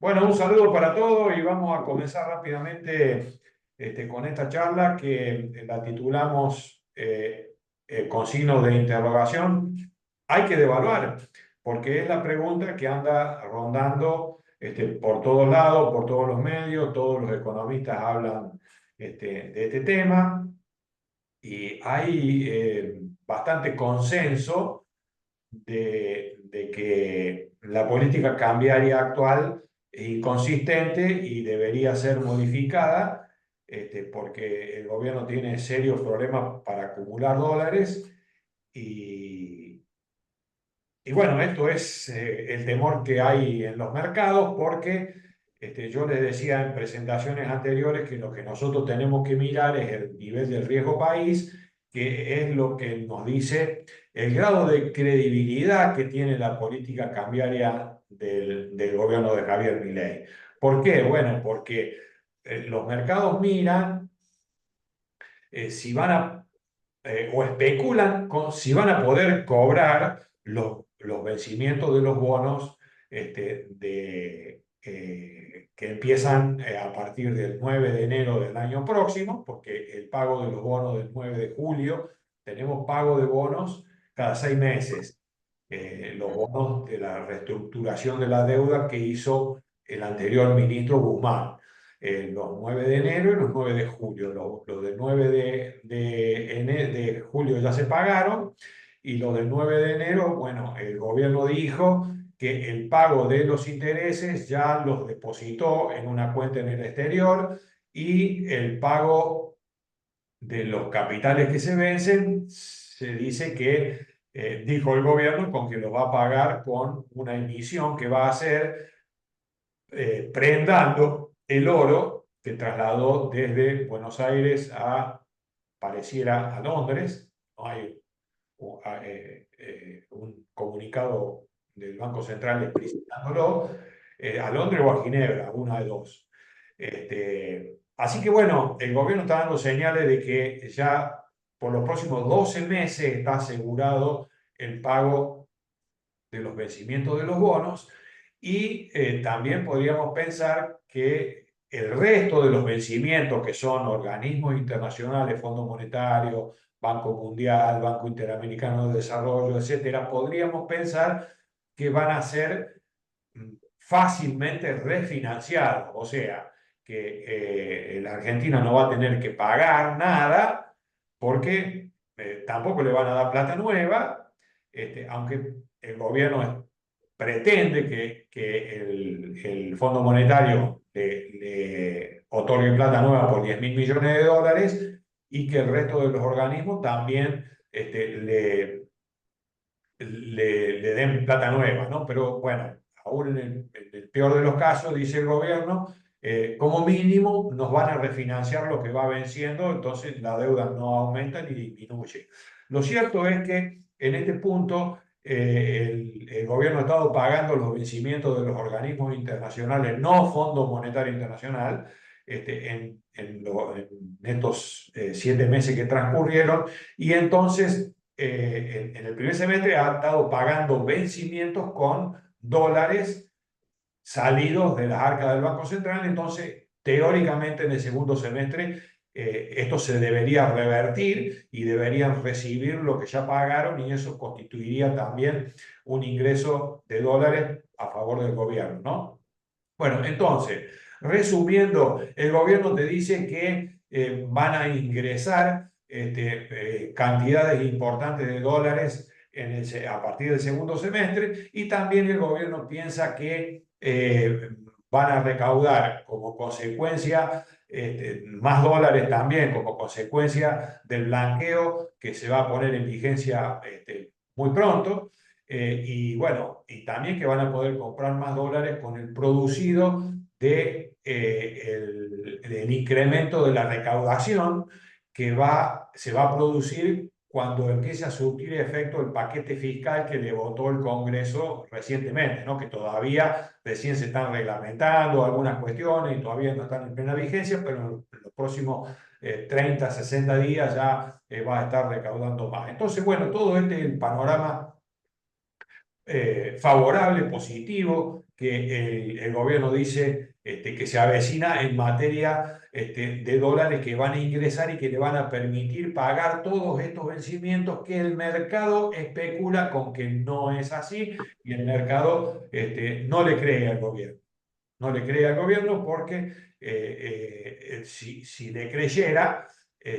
Bueno, un saludo para todos y vamos a comenzar rápidamente con esta charla que la titulamos con signos de interrogación. Hay que devaluar, porque es la pregunta que anda rondando por todos lados, por todos los medios, todos los economistas hablan de este tema y hay bastante consenso de que la política cambiaria actual es inconsistente y debería ser modificada, porque el gobierno tiene serios problemas para acumular dólares y, y bueno, esto es el temor que hay en los mercados porque yo les decía en presentaciones anteriores que lo que nosotros tenemos que mirar es el nivel del riesgo país, que es lo que nos dice el grado de credibilidad que tiene la política cambiaria del gobierno de Javier Milei. ¿Por qué? Bueno, porque los mercados miran si van a o especulan con si van a poder cobrar los vencimientos de los bonos que empiezan a partir del 9 de enero del año próximo, porque el pago de los bonos del 9 de julio, tenemos pago de bonos cada 6 meses. Los bonos de la reestructuración de la deuda que hizo el anterior ministro Guzmán, los 9 de enero y los 9 de julio. Los del 9 de julio ya se pagaron y los del 9 de enero, bueno, el gobierno dijo que el pago de los intereses ya los depositó en una cuenta en el exterior y el pago de los capitales que se vencen, se dice que, dijo el gobierno, con que lo va a pagar con una emisión que va a hacer prendando el oro que trasladó desde Buenos Aires pareciera, a Londres. No hay un comunicado del Banco Central explicitándolo, a Londres o a Ginebra, una de dos. Así que bueno, el gobierno está dando señales de que ya por los próximos 12 meses está asegurado el pago de los vencimientos de los bonos y también podríamos pensar que el resto de los vencimientos, que son organismos internacionales, Fondo Monetario, Banco Mundial, Banco Interamericano de Desarrollo, etcétera, podríamos pensar que van a ser fácilmente refinanciados, o sea, que la Argentina no va a tener que pagar nada porque tampoco le van a dar plata nueva, aunque el gobierno pretende que el Fondo Monetario le otorgue plata nueva por 10.000 millones de dólares y que el resto de los organismos también le den plata nueva, ¿no? Pero bueno, aún en el peor de los casos, dice el gobierno, como mínimo nos van a refinanciar lo que va venciendo, entonces la deuda no aumenta ni disminuye. Lo cierto es que en este punto el gobierno ha estado pagando los vencimientos de los organismos internacionales, no Fondo Monetario Internacional, en estos 7 meses que transcurrieron, y entonces en el primer semestre ha estado pagando vencimientos con dólares salidos de las arcas del Banco Central. Entonces, teóricamente en el segundo semestre esto se debería revertir y deberían recibir lo que ya pagaron y eso constituiría también un ingreso de dólares a favor del gobierno, ¿no? Bueno, entonces, resumiendo, el gobierno te dice que van a ingresar cantidades importantes de dólares a partir del segundo semestre y también el gobierno piensa que van a recaudar como consecuencia más dólares también como consecuencia del blanqueo que se va a poner en vigencia muy pronto. Y bueno, y también que van a poder comprar más dólares con el producido del incremento de la recaudación se va a producir cuando empiece a surtir efecto el paquete fiscal que le votó el Congreso recientemente, ¿no? Que todavía recién se están reglamentando algunas cuestiones y todavía no están en plena vigencia, pero en los próximos 30, 60 días ya va a estar recaudando más. Entonces, bueno, todo este es el panorama favorable, positivo, que el gobierno dice que se avecina en materia de dólares que van a ingresar y que le van a permitir pagar todos estos vencimientos que el mercado especula con que no es así y el mercado no le cree al gobierno. No le cree al gobierno porque si le creyera,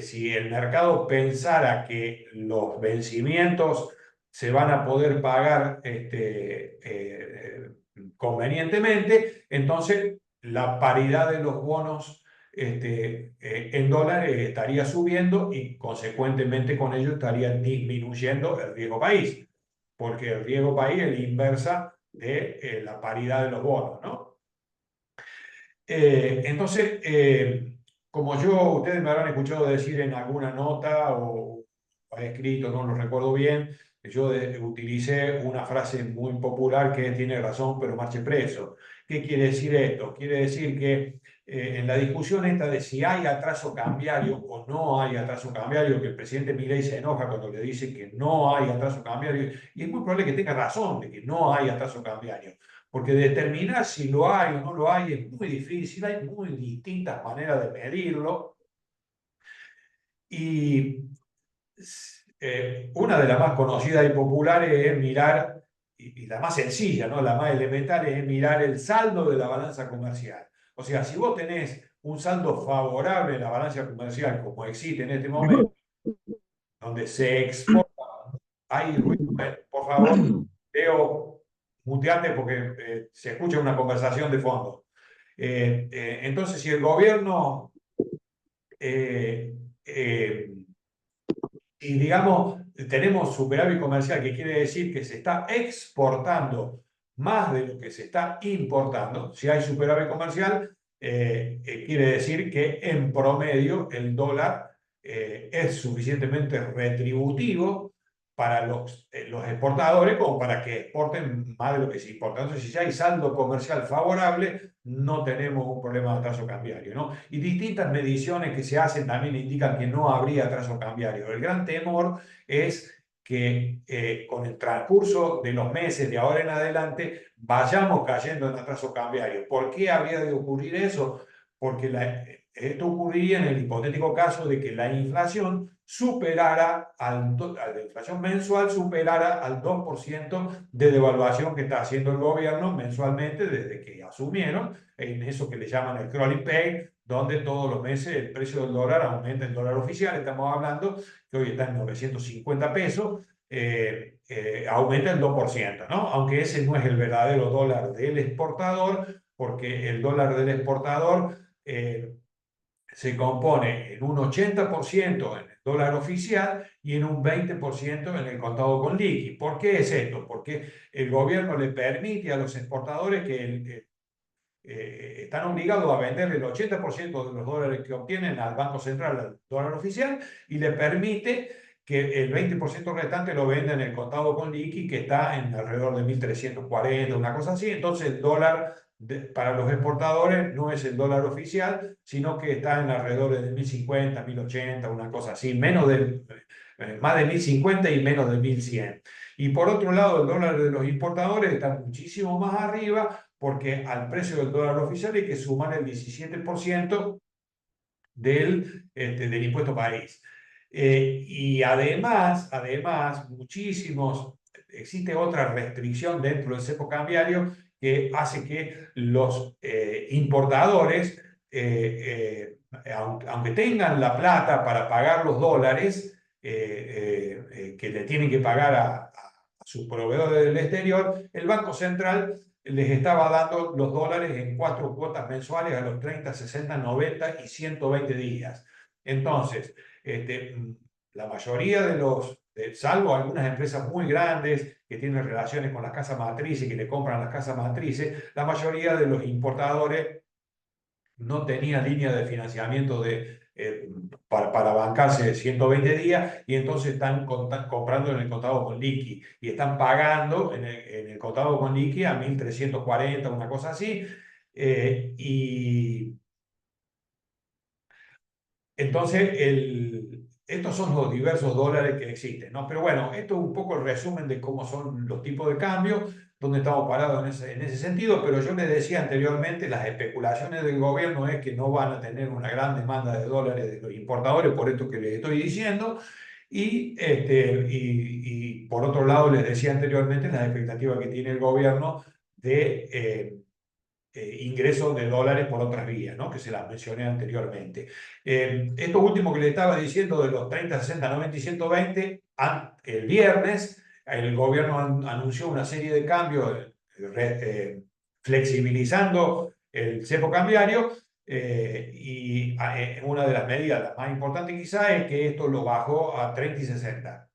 si el mercado pensara que los vencimientos se van a poder pagar convenientemente, entonces la paridad de los bonos en dólares estaría subiendo y consecuentemente con ello estaría disminuyendo el riesgo país, porque el riesgo país es la inversa de la paridad de los bonos, ¿no? Entonces, como yo, ustedes me habrán escuchado decir en alguna nota o escrito, no lo recuerdo bien, yo utilicé una frase muy popular que es, tiene razón, pero marche preso. ¿Qué quiere decir esto? Quiere decir que en la discusión esta de si hay atraso cambiario o no hay atraso cambiario, que el presidente Milei se enoja cuando le dice que no hay atraso cambiario, y es muy probable que tenga razón de que no hay atraso cambiario. Porque determinar si lo hay o no lo hay es muy difícil, hay muy distintas maneras de medirlo. Y una de las más conocidas y populares es mirar, y la más sencilla, ¿no? La más elemental es mirar el saldo de la balanza comercial. O sea, si vos tenés un saldo favorable en la balanza comercial, como existe en este momento, donde se exporta, hay ruido, por favor, Leo, muteate porque se escucha una conversación de fondo. Entonces, si el gobierno, eh, eh, y digamos, tenemos superávit comercial, que quiere decir que se está exportando más de lo que se está importando, si hay superávit comercial, quiere decir que en promedio el dólar es suficientemente retributivo para los exportadores como para que exporten más de lo que se importa. Entonces, si ya hay saldo comercial favorable, no tenemos un problema de atraso cambiario, ¿no? Y distintas mediciones que se hacen también indican que no habría atraso cambiario. El gran temor es que con el transcurso de los meses de ahora en adelante vayamos cayendo en atraso cambiario. ¿Por qué habría de ocurrir eso? Porque esto ocurriría en el hipotético caso de que la inflación superara la inflación mensual superara al 2% de devaluación que está haciendo el gobierno mensualmente desde que asumieron, en eso que le llaman el crawling pay, donde todos los meses el precio del dólar aumenta, el dólar oficial, estamos hablando que hoy está en 950 pesos, aumenta el 2%, ¿no? Aunque ese no es el verdadero dólar del exportador, porque el dólar del exportador se compone en un 80% en el dólar oficial y en un 20% en el contado con liqui. ¿Por qué es esto? Porque el gobierno le permite a los exportadores que están obligados a vender el 80% de los dólares que obtienen al Banco Central, al dólar oficial, y le permite que el 20% restante lo venda en el contado con liqui, que está en alrededor de 1.340, una cosa así. Entonces el dólar para los exportadores no es el dólar oficial, sino que está en alrededor de 1.050, 1.080, una cosa así, más de 1.050 y menos de 1.100. Y por otro lado, el dólar de los importadores está muchísimo más arriba, porque al precio del dólar oficial hay que sumar el 17% del impuesto país. Y además, existe otra restricción dentro del cepo cambiario que hace que los importadores, aunque tengan la plata para pagar los dólares que le tienen que pagar a sus proveedores del exterior, el Banco Central les estaba dando los dólares en 4 cuotas mensuales a los 30, 60, 90 y 120 días. Entonces, la mayoría salvo algunas empresas muy grandes que tienen relaciones con las casas matrices y que le compran las casas matrices, la mayoría de los importadores no tenía línea de financiamiento para bancarse 120 días y entonces están comprando en el contado con liqui y están pagando en el contado con liqui a 1.340, una cosa así. Y entonces estos son los diversos dólares que existen, ¿no? Pero bueno, esto es un poco el resumen de cómo son los tipos de cambio, dónde estamos parados en ese sentido, pero yo les decía anteriormente, las especulaciones del gobierno es que no van a tener una gran demanda de dólares de los importadores, por esto que les estoy diciendo, y por otro lado les decía anteriormente las expectativas que tiene el gobierno de ingresos de dólares por otras vías, ¿no? Que se las mencioné anteriormente. Esto último que le estaba diciendo de los 30, 60, 90 y 120, el viernes el gobierno anunció una serie de cambios flexibilizando el cepo cambiario una de las medidas las más importantes quizá es que esto lo bajó a 30 y 60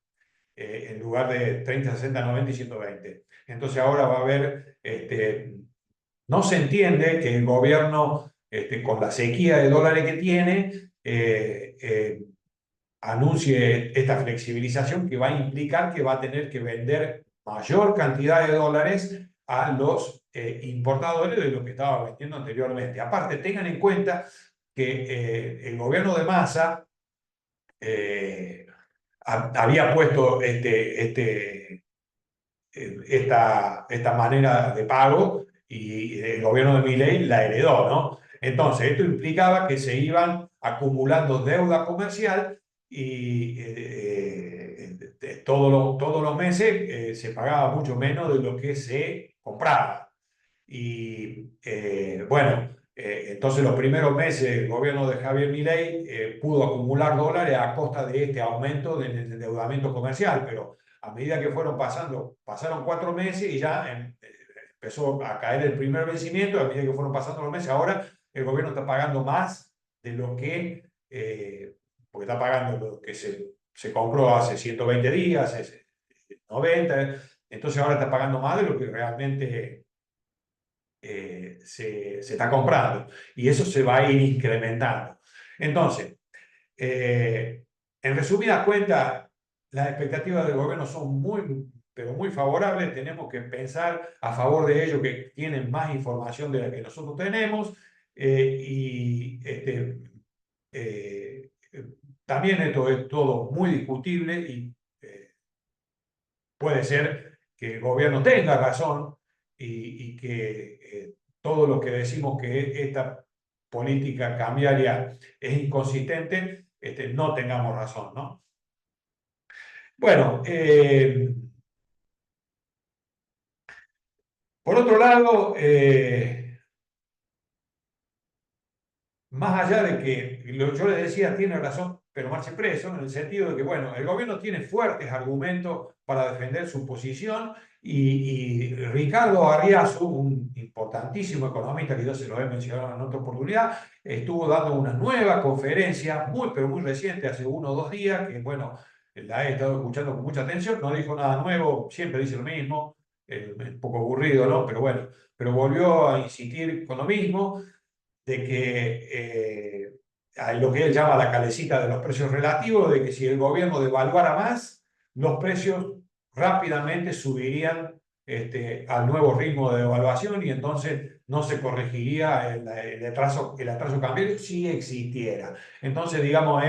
en lugar de 30, 60, 90 y 120. Entonces ahora va a haber no se entiende que el gobierno, con la sequía de dólares que tiene, anuncie esta flexibilización que va a implicar que va a tener que vender mayor cantidad de dólares a los importadores de lo que estaba vendiendo anteriormente. Aparte, tengan en cuenta que el gobierno de Massa había puesto esta manera de pago y el gobierno de Milei la heredó, ¿no? Entonces, esto implicaba que se iban acumulando deuda comercial y todos los meses se pagaba mucho menos de lo que se compraba. Bueno, entonces los primeros meses el gobierno de Javier Milei pudo acumular dólares a costa de este aumento del endeudamiento comercial, pero a medida que pasaron 4 meses y ya empezó a caer el primer vencimiento, a medida que fueron pasando los meses, ahora el gobierno está pagando más de lo que, porque está pagando lo que se compró hace 120 días, 90, entonces ahora está pagando más de lo que realmente se está comprando y eso se va a ir incrementando. Entonces, en resumidas cuentas, las expectativas del gobierno son muy, pero muy favorables. Tenemos que pensar a favor de ellos que tienen más información de la que nosotros tenemos eh, también esto es todo muy discutible y puede ser que el gobierno tenga razón y que todo lo que decimos que esta política cambiaria es inconsistente, no tengamos razón, ¿no? Bueno, por otro lado, más allá de que yo les decía, tiene razón, pero marche preso, en el sentido de que, bueno, el gobierno tiene fuertes argumentos para defender su posición y Ricardo Arriazu, un importantísimo economista que yo se lo he mencionado en otra oportunidad, estuvo dando una nueva conferencia, muy, pero muy reciente, hace 1 o 2 días, que, bueno, la he estado escuchando con mucha atención, no dijo nada nuevo, siempre dice lo mismo, un poco aburrido, ¿no? Pero bueno, pero volvió a insistir con lo mismo de que hay lo que él llama la calecita de los precios relativos, de que si el gobierno devaluara más, los precios rápidamente subirían al nuevo ritmo de devaluación y entonces no se corregiría el atraso cambiario si existiera. Entonces, digamos,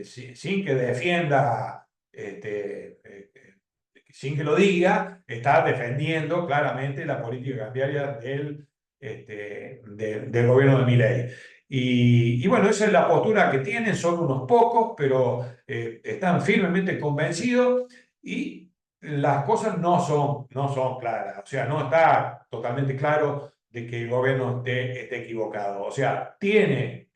sin que defienda, sin que lo diga, está defendiendo claramente la política cambiaria del gobierno de Milei. Bueno, esa es la postura que tienen, son unos pocos, pero están firmemente convencidos y las cosas no son claras. O sea, no está totalmente claro de que el gobierno esté equivocado. O sea, tiene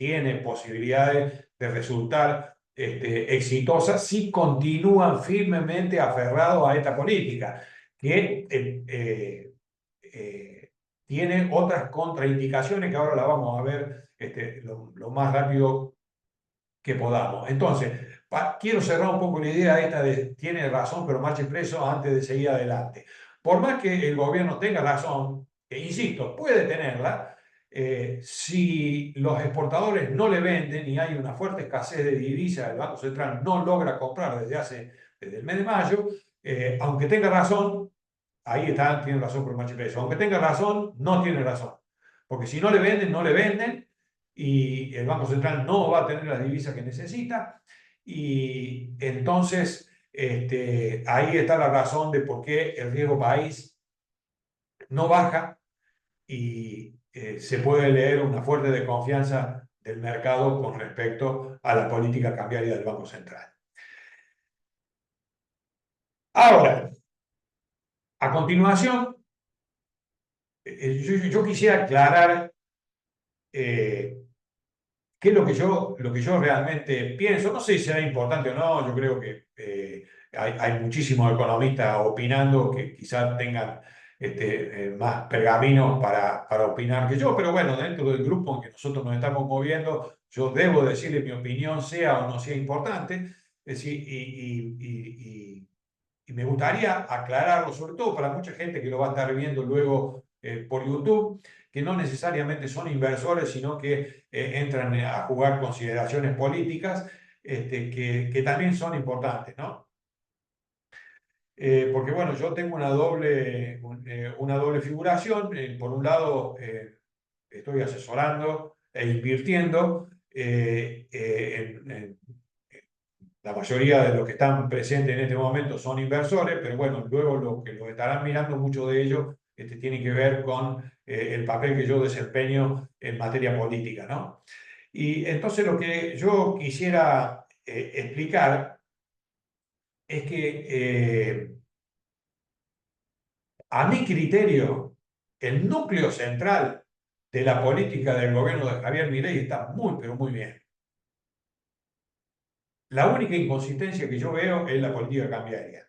posibilidades de resultar exitosa si continúan firmemente aferrados a esta política, que tiene otras contraindicaciones que ahora la vamos a ver lo más rápido que podamos. Entonces, quiero cerrar un poco la idea esta de tiene razón, pero marche preso antes de seguir adelante. Por más que el gobierno tenga razón, e insisto, puede tenerla, si los exportadores no le venden y hay una fuerte escasez de divisas, el Banco Central no logra comprar desde el mes de mayo, aunque tenga razón, ahí está, tiene razón por marche preso, aunque tenga razón, no tiene razón. Porque si no le venden, no le venden y el Banco Central no va a tener las divisas que necesita. y entonces ahí está la razón de por qué el riesgo país no baja y se puede leer una fuerte desconfianza del mercado con respecto a la política cambiaria del Banco Central. Ahora, a continuación, yo quisiera aclarar eh, qué es lo que yo realmente pienso. No sé si será importante o no, yo creo que hay muchísimos economistas opinando que quizás tengan más pergaminos para opinar que yo, pero bueno, dentro del grupo en que nosotros nos estamos moviendo, yo debo decirle mi opinión, sea o no sea importante. Es decir, y me gustaría aclararlo, sobre todo para mucha gente que lo va a estar viendo luego por YouTube, que no necesariamente son inversores, sino que entran a jugar consideraciones políticas, que también son importantes, ¿no? Porque bueno, yo tengo una doble figuración. Por un lado, estoy asesorando e invirtiendo la mayoría de los que están presentes en este momento son inversores, pero bueno, luego lo que lo estarán mirando, mucho de ellos tiene que ver con el papel que yo desempeño en materia política, ¿no? Y entonces lo que yo quisiera explicar es que a mi criterio, el núcleo central de la política del gobierno de Javier Milei está muy, pero muy bien. La única inconsistencia que yo veo es la política cambiaria.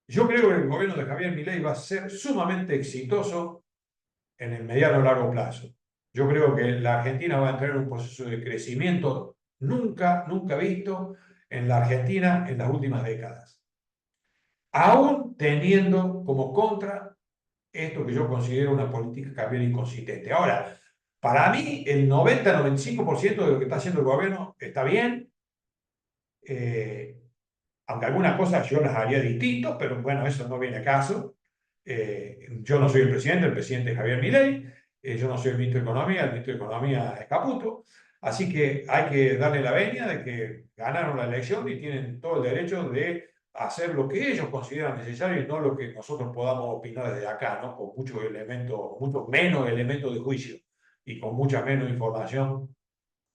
Yo creo que el gobierno de Javier Milei va a ser sumamente exitoso en el mediano o largo plazo. Yo creo que la Argentina va a entrar en un proceso de crecimiento nunca visto en la Argentina en las últimas décadas. Aún teniendo como contra esto que yo considero una política cambiaria inconsistente. Ahora, para mí el 90-95% de lo que está haciendo el gobierno está bien. Eh, Aunque algunas cosas yo las haría distinto, pero bueno, eso no viene a caso. Yo no soy el presidente es Javier Milei, yo no soy el ministro de Economía, el ministro de Economía es Caputo, así que hay que darle la venia de que ganaron la elección y tienen todo el derecho de hacer lo que ellos consideran necesario y no lo que nosotros podamos opinar desde acá, ¿no? Con muchos elementos, mucho menos elementos de juicio y con mucha menos información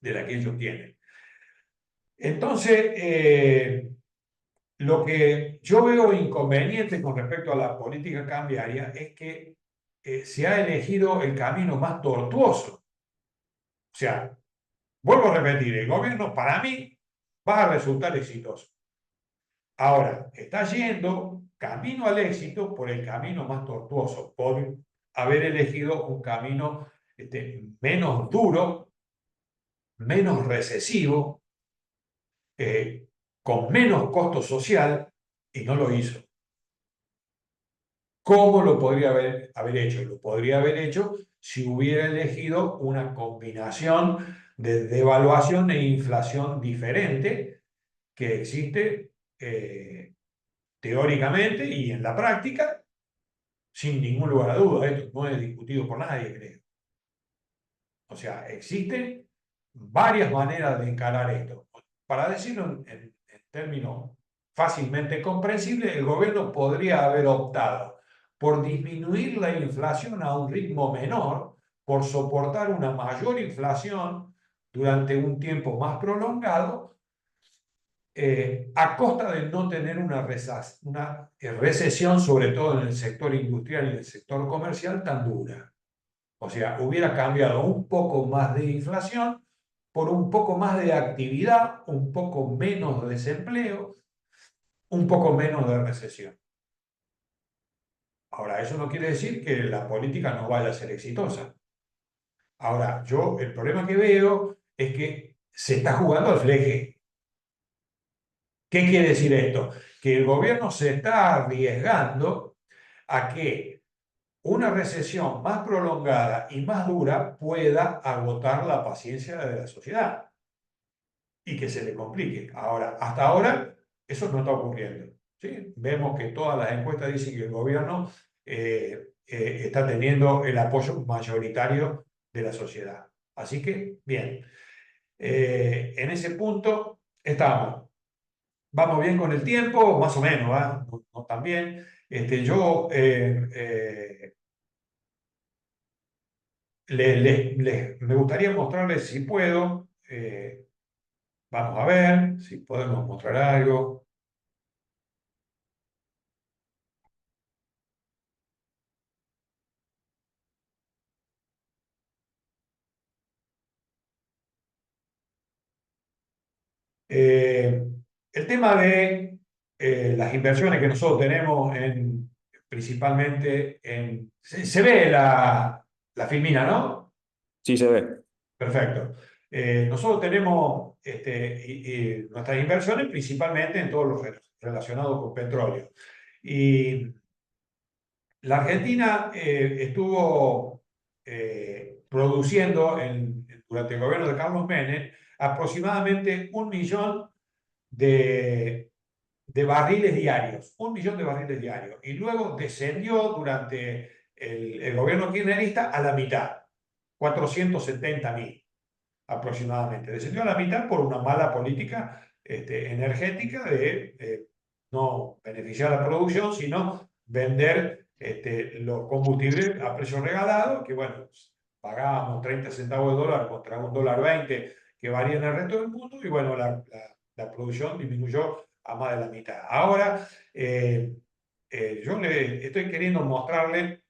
de la que ellos tienen. Entonces, lo que yo veo inconveniente con respecto a la política cambiaria es que se ha elegido el camino más tortuoso. O sea, vuelvo a repetir, el gobierno para mí va a resultar exitoso. Ahora, está yendo camino al éxito por el camino más tortuoso, por haber elegido un camino menos duro, menos recesivo, con menos costo social, y no lo hizo. ¿Cómo lo podría haber hecho? Lo podría haber hecho si hubiera elegido una combinación de devaluación e inflación diferente que existe teóricamente y en la práctica, sin ningún lugar a duda. Esto no es discutido por nadie, creo. O sea, existen varias maneras de encarar esto. Para decirlo en términos fácilmente comprensibles, el gobierno podría haber optado por disminuir la inflación a un ritmo menor, por soportar una mayor inflación durante un tiempo más prolongado, a costa de no tener una recesión, sobre todo en el sector industrial y el sector comercial, tan dura. O sea, hubiera cambiado un poco más de inflación por un poco más de actividad, un poco menos de desempleo, un poco menos de recesión. Ahora, eso no quiere decir que la política no vaya a ser exitosa. Ahora, yo el problema que veo es que se está jugando al fleje. ¿Qué quiere decir esto? Que el gobierno se está arriesgando a que una recesión más prolongada y más dura pueda agotar la paciencia de la sociedad y que se le complique. Ahora, hasta ahora, eso no está ocurriendo. ¿Sí? Vemos que todas las encuestas dicen que el gobierno está teniendo el apoyo mayoritario de la sociedad. Así que, bien, en ese punto Estamos. Vamos bien con el tiempo, más o menos, ¿va? No, no tan bien. Yo me gustaría mostrarles si puedo. Vamos a ver si podemos mostrar algo. Eh, el tema de las inversiones que nosotros tenemos principalmente en... Se ve la filmina, ¿no? Sí se ve. Perfecto. Nosotros tenemos nuestras inversiones principalmente en todo lo relacionado con petróleo. Y la Argentina estuvo produciendo durante el gobierno de Carlos Menem aproximadamente 1 millón de, de barriles diarios, 1 millón de barriles diarios. Y luego descendió durante el gobierno kirchnerista a la mitad, 470.000 aproximadamente. Descendió a la mitad por una mala política energética de no beneficiar a la producción, sino vender los combustibles a precio regalado, que bueno, pagábamos 30 centavos de dólar contra $1,20 que varía en el resto del mundo, y bueno, la producción disminuyó a más de la mitad. Ahora, yo le estoy queriendo mostrarle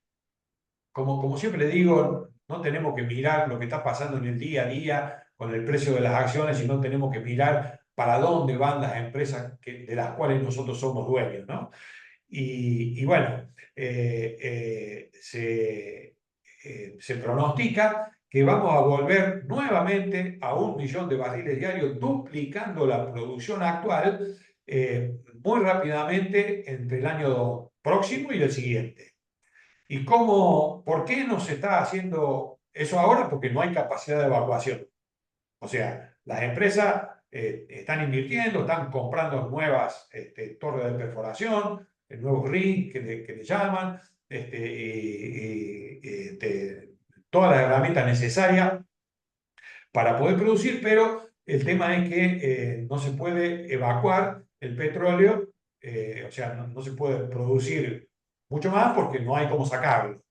como siempre digo, no tenemos que mirar lo que está pasando en el día a día con el precio de las acciones, sino tenemos que mirar para dónde van las empresas de las cuales nosotros somos dueños, ¿no? Y bueno, se pronostica que vamos a volver nuevamente a 1 millón de barriles diarios, duplicando la producción actual muy rápidamente entre el año próximo y el siguiente. ¿Y por qué no se está haciendo eso ahora? Porque no hay capacidad de evacuación. O sea, las empresas están invirtiendo, están comprando nuevas torres de perforación, nuevos rigs que le llaman, todas las herramientas necesarias para poder producir, pero el tema es que no se puede evacuar el petróleo, o sea, no se puede producir mucho más porque no hay cómo sacarlo.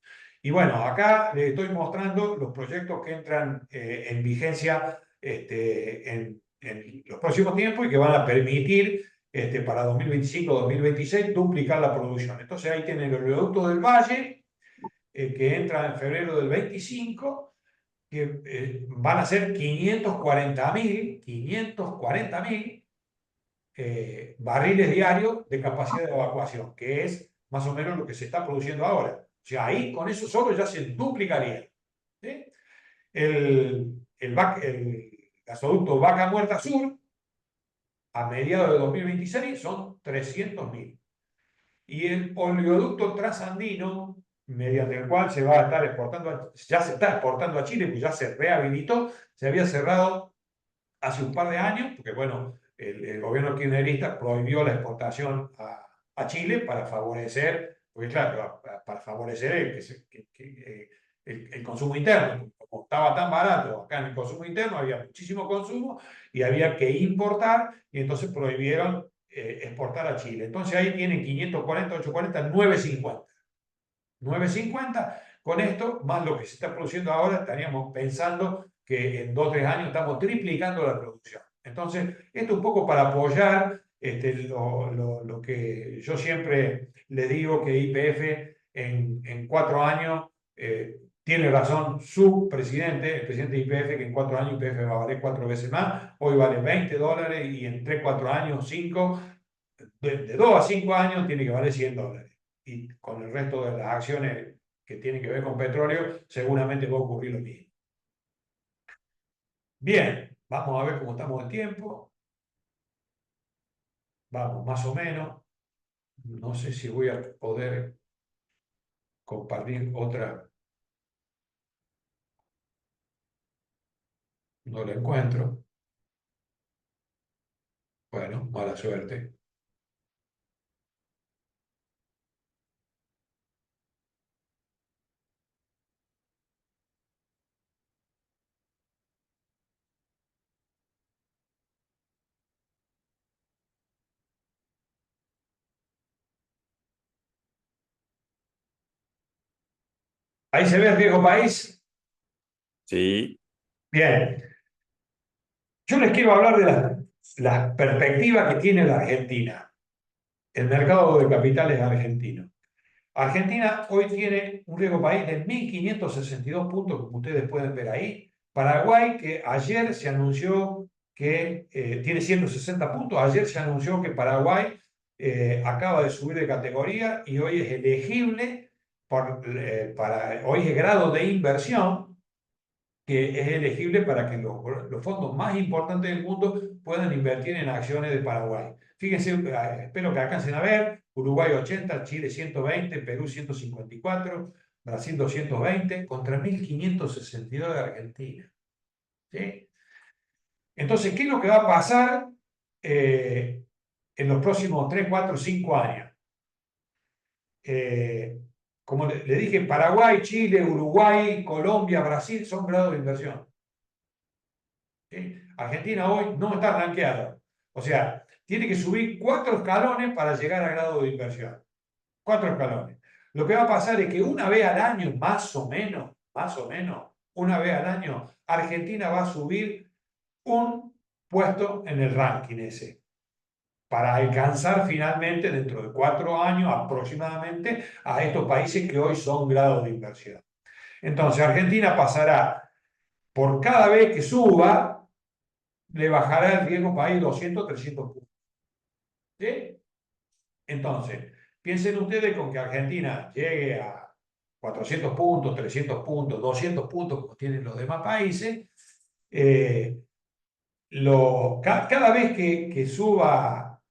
Y bueno, acá les estoy mostrando los proyectos que entran en vigencia en los próximos tiempos y que van a permitir para 2025-2026 duplicar la producción. Entonces ahí tienen el oleoducto del Valle, que entra en febrero del 25, que van a ser 540.000 barriles diarios de capacidad de evacuación, que es más o menos lo que se está produciendo ahora. O sea, ahí con eso solo ya se duplicaría. ¿Sí? El gasoducto Vaca Muerta Sur, a mediados de 2026, son 300.000. Y el oleoducto transandino, mediante el cual se va a estar exportando, ya se está exportando a Chile, pues ya se rehabilitó, se había cerrado hace un par de años, porque bueno, el gobierno kirchnerista prohibió la exportación a Chile para favorecer, porque claro, para favorecer el consumo interno. Como estaba tan barato acá en el consumo interno, había muchísimo consumo y había que importar, y entonces prohibieron exportar a Chile. Entonces ahí tienen 540, 840, 950. 950, con esto, más lo que se está produciendo ahora, estaríamos pensando que en 2 o 3 años estamos triplicando la producción. Entonces, esto un poco para apoyar lo que yo siempre le digo que YPF en 4 años, tiene razón su presidente, el presidente de YPF, que en 4 años YPF va a valer 4 veces más, hoy vale $20 y en 3 4 años, 5, de 2 a 5 años tiene que valer $100. Y con el resto de las acciones que tienen que ver con petróleo, seguramente va a ocurrir lo mismo. Bien, vamos a ver cómo estamos de tiempo. Vamos, más o menos. No sé si voy a poder compartir otra. No la encuentro. Bueno, mala suerte. Ahí se ve el riesgo país. Sí, Bien, yo les quiero hablar de la perspectiva que tiene la Argentina, el mercado de capitales argentino. Argentina hoy tiene un riesgo país de 1.562 puntos, como ustedes pueden ver ahí. Paraguay, que ayer se anunció que tiene 160 puntos, ayer se anunció que Paraguay acaba de subir de categoría y hoy es elegible, hoy es grado de inversión, que es elegible para que los fondos más importantes del mundo puedan invertir en acciones de Paraguay. Fíjense, espero que alcancen a ver, Uruguay 80, Chile 120, Perú 154, Brasil 220, contra 1.562 de Argentina. ¿Sí? Entonces, ¿qué es lo que va a pasar eh, en los próximos 3, 4, 5 años? Eh, Como le dije, Paraguay, Chile, Uruguay, Colombia, Brasil son grados de inversión. ¿Sí? Argentina hoy no está rankeada. O sea, tiene que subir 4 escalones para llegar a grado de inversión. 4 escalones. Lo que va a pasar es que una vez al año, más o menos, una vez al año, Argentina va a subir un puesto en el ranking ese, para alcanzar finalmente, dentro de 4 años aproximadamente, a estos países que hoy son grados de inversión. Entonces, Argentina pasará por cada vez que suba, le bajará el riesgo país 200, 300 puntos. ¿Sí? Entonces, piensen ustedes con que Argentina llegue a 400 puntos, 300 puntos, 200 puntos, como tienen los demás países, eh, cada vez que suba,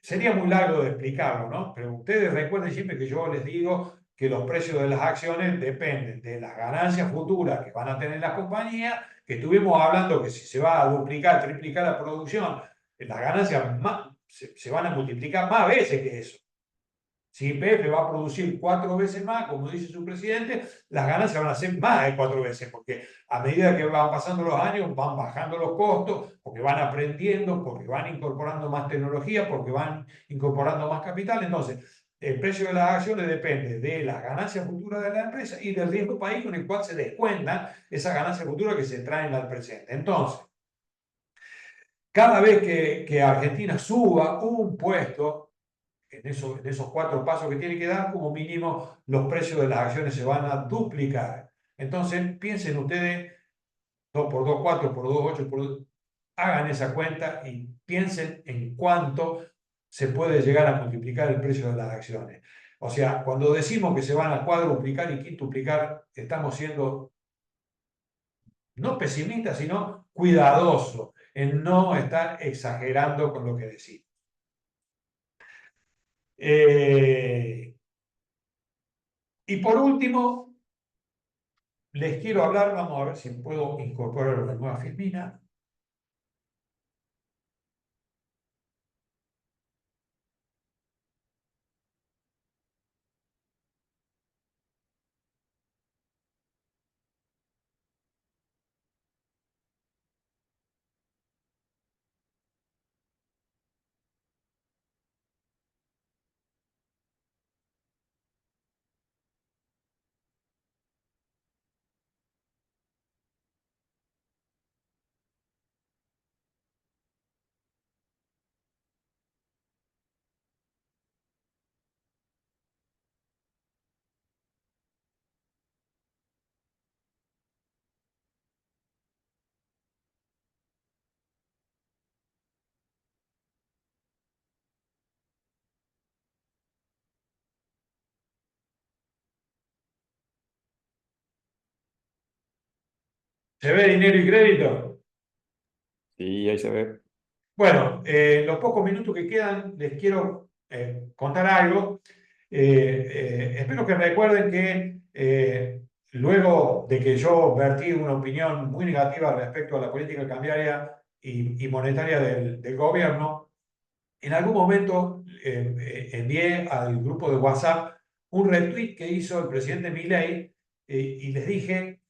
sería muy largo de explicarlo, ¿no? Pero ustedes recuerden siempre que yo les digo que los precios de las acciones dependen de las ganancias futuras que van a tener las compañías, que estuvimos hablando que si se va a duplicar, triplicar la producción, las ganancias se van a multiplicar más veces que eso. Si YPF va a producir 4 veces más, como dice su presidente, las ganancias van a ser más de 4 veces, porque a medida que van pasando los años van bajando los costos, porque van aprendiendo, porque van incorporando más tecnología, porque van incorporando más capital. Entonces, el precio de las acciones depende de las ganancias futuras de la empresa y del riesgo país con el cual se descuentan esas ganancias futuras que se traen al presente. Entonces, cada vez que Argentina suba un puesto, en esos 4 pasos que tiene que dar, como mínimo los precios de las acciones se van a duplicar. Entonces, piensen ustedes, 2 por 2 4 por 2 8 hagan esa cuenta y piensen en cuánto se puede llegar a multiplicar el precio de las acciones. O sea, cuando decimos que se van a cuadruplicar y quintuplicar, estamos siendo no pesimistas, sino cuidadosos en no estar exagerando con lo que decimos. Eh, y por último, les quiero hablar, vamos a ver si puedo incorporar una nueva filmina. ¿Se ve dinero y crédito? sí, ahí se ve. Bueno, los pocos minutos que quedan les quiero contar algo. Espero que recuerden que luego de que yo vertí una opinión muy negativa respecto a la política cambiaria y monetaria del gobierno, en algún momento envié al grupo de WhatsApp un retweet que hizo el presidente Milei y les dije,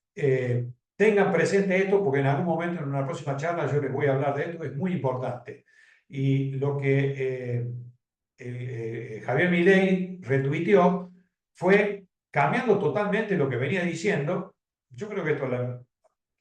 tengan presente esto porque en algún momento en una próxima charla yo les voy a hablar de esto, es muy importante. Y lo que Javier Milei retuiteó fue cambiando totalmente lo que venía diciendo. Yo creo que esto la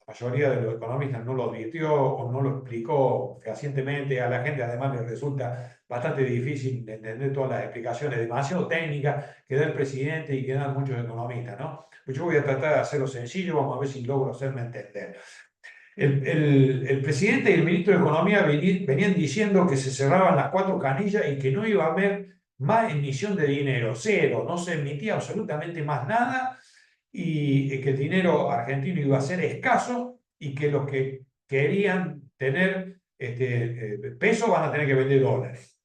mayoría de los economistas no lo advirtió o no lo explicó fehacientemente a la gente. Además, les resulta bastante difícil entender todas las explicaciones demasiado técnicas que da el presidente y que dan muchos economistas, ¿no? Pues yo voy a tratar de hacerlo sencillo, vamos a ver si logro hacerme entender. El presidente y el ministro de Economía venían diciendo que se cerraban las 4 canillas y que no iba a haber más emisión de dinero, cero, no se emitía absolutamente más nada y que el dinero argentino iba a ser escaso y que los que querían tener peso van a tener que vender dólares.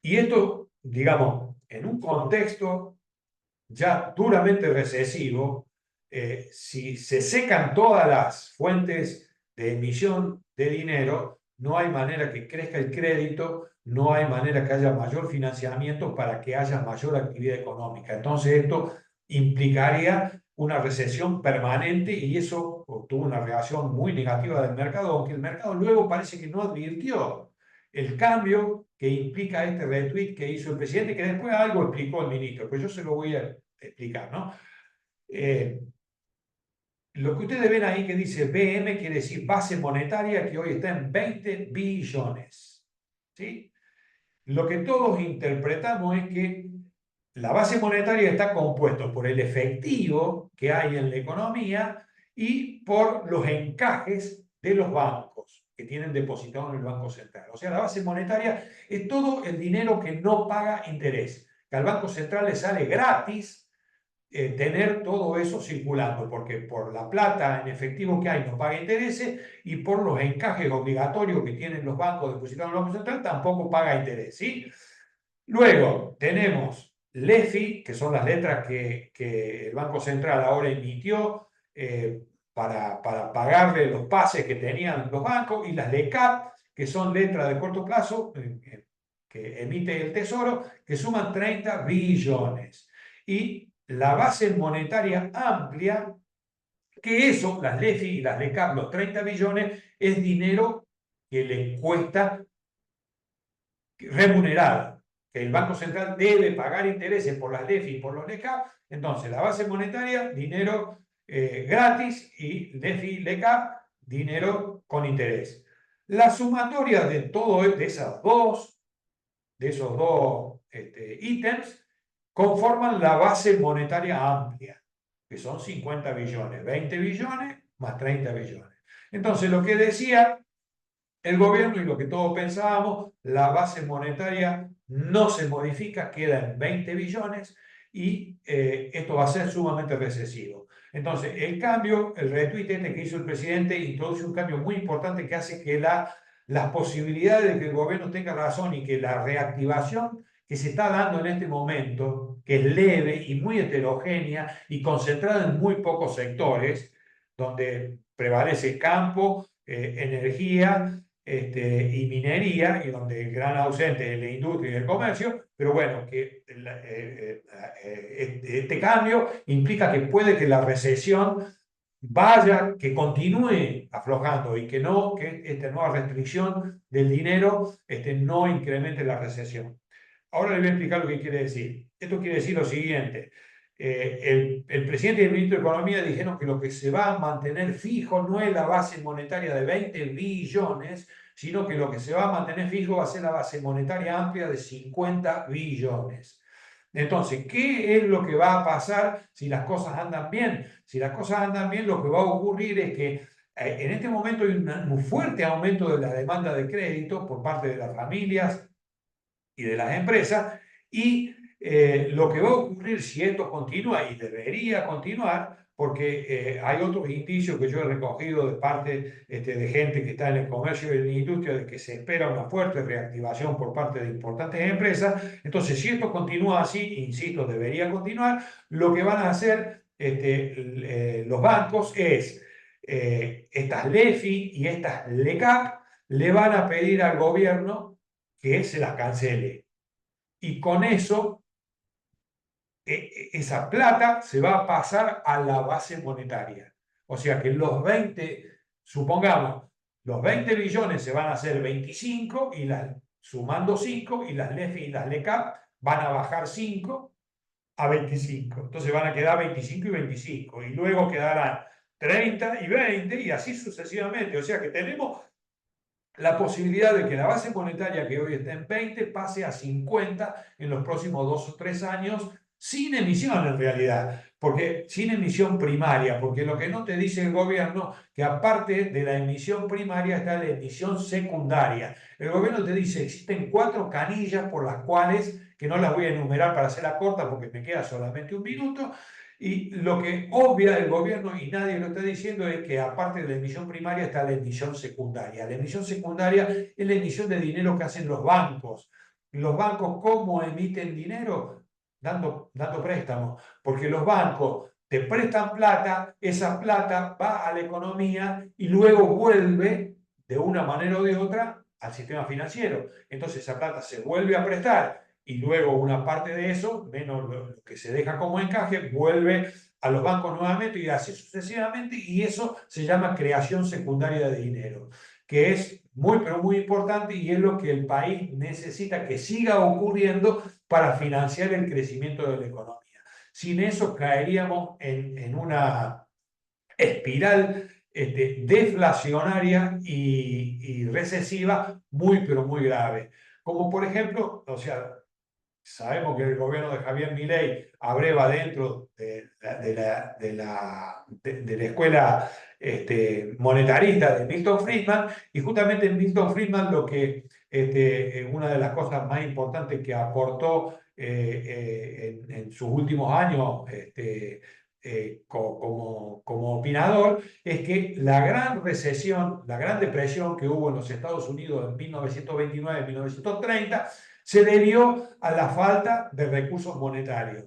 Y esto, digamos, en un contexto ya duramente recesivo, si se secan todas las fuentes de emisión de dinero, no hay manera que crezca el crédito, no hay manera que haya mayor financiamiento para que haya mayor actividad económica. Entonces esto implicaría una recesión permanente y eso tuvo una reacción muy negativa del mercado, aunque el mercado luego parece que no advirtió el cambio que implica este retweet que hizo el presidente, que después algo explicó el ministro, pues yo se lo voy a explicar, ¿no? Lo que ustedes ven ahí que dice BM quiere decir base monetaria, que hoy está en 20 billones, ¿sí? Lo que todos interpretamos es que la base monetaria está compuesta por el efectivo que hay en la economía y por los encajes de los bancos que tienen depositado en el Banco Central. O sea, la base monetaria es todo el dinero que no paga interés, que al Banco Central le sale gratis tener todo eso circulando, porque por la plata en efectivo que hay no paga intereses y por los encajes obligatorios que tienen los bancos depositados en el Banco Central tampoco paga interés, ¿sí? Luego tenemos LEFI, que son las letras que el Banco Central ahora emitió para pagarle los pases que tenían los bancos, y las LECAP, que son letras de corto plazo que emite el Tesoro, que suman 30 billones. Y la base monetaria amplia, que eso, las LEFI y las LECAP, los 30 billones, es dinero que le cuesta remunerado, que el Banco Central debe pagar intereses por las LEFI y por los LECAP. Entonces, la base monetaria, dinero gratis, y LEFI, LECAP, dinero con interés. La sumatoria de todo de esos dos ítems conforman la base monetaria amplia, que son 50 billones, 20 billones más 30 billones. Entonces, lo que decía el gobierno y lo que todos pensábamos, la base monetaria no se modifica, queda en 20 billones y esto va a ser sumamente recesivo. Entonces, el cambio, el retweet que hizo el presidente introduce un cambio muy importante que hace que las posibilidades de que el gobierno tenga razón y que la reactivación que se está dando en este momento, que es leve y muy heterogénea y concentrada en muy pocos sectores, donde prevalece campo, energía, y minería, y donde el gran ausente es la industria y el comercio, pero bueno, que este cambio implica que puede que la recesión vaya, que continúe aflojando y que esta nueva restricción del dinero no incremente la recesión. Ahora les voy a explicar lo que quiere decir. Esto quiere decir lo siguiente. El presidente y el ministro de Economía dijeron que lo que se va a mantener fijo no es la base monetaria de 20 billones, sino que lo que se va a mantener fijo va a ser la base monetaria amplia de 50 billones. Entonces, ¿qué es lo que va a pasar si las cosas andan bien? Si las cosas andan bien, lo que va a ocurrir es que en este momento hay un fuerte aumento de la demanda de crédito por parte de las familias y de las empresas, y lo que va a ocurrir si esto continúa, y debería continuar, porque hay otros indicios que yo he recogido de parte de gente que está en el comercio y en la industria, de que se espera una fuerte reactivación por parte de importantes empresas. Entonces, si esto continúa así, insisto, debería continuar, lo que van a hacer los bancos es, estas LEFI y estas LECAP le van a pedir al gobierno que se las cancele. Y con eso, esa plata se va a pasar a la base monetaria. O sea que supongamos, los 20 billones se van a hacer 25, sumando 5, y las LEFI y las LECAP van a bajar 5, a 25. Entonces van a quedar 25 y 25. Y luego quedarán 30 y 20 y así sucesivamente. O sea que tenemos la posibilidad de que la base monetaria que hoy está en 20 pase a 50 en los próximos 2 o 3 años, sin emisión en realidad, porque sin emisión primaria, porque lo que no te dice el gobierno, que aparte de la emisión primaria está la emisión secundaria. El gobierno te dice, existen 4 canillas por las cuales, que no las voy a enumerar para hacerla corta porque me queda solamente un minuto, y lo que obvia el gobierno y nadie lo está diciendo es que aparte de la emisión primaria está la emisión secundaria. La emisión secundaria es la emisión de dinero que hacen los bancos. Los bancos, ¿cómo emiten dinero? Dando préstamos. Porque los bancos te prestan plata, esa plata va a la economía y luego vuelve de una manera o de otra al sistema financiero. Entonces esa plata se vuelve a prestar y luego una parte de eso, menos lo que se deja como encaje, vuelve a los bancos nuevamente y así sucesivamente, y eso se llama creación secundaria de dinero, que es muy, pero muy importante y es lo que el país necesita que siga ocurriendo para financiar el crecimiento de la economía. Sin eso caeríamos en una espiral deflacionaria y recesiva muy, pero muy grave. Como por ejemplo, o sea, sabemos que el gobierno de Javier Milei abreva dentro de la escuela monetarista de Milton Friedman, y justamente en Milton Friedman lo que una de las cosas más importantes que aportó en sus últimos años como opinador es que la gran recesión, la gran depresión que hubo en los Estados Unidos en 1929-1930 se debió a la falta de recursos monetarios.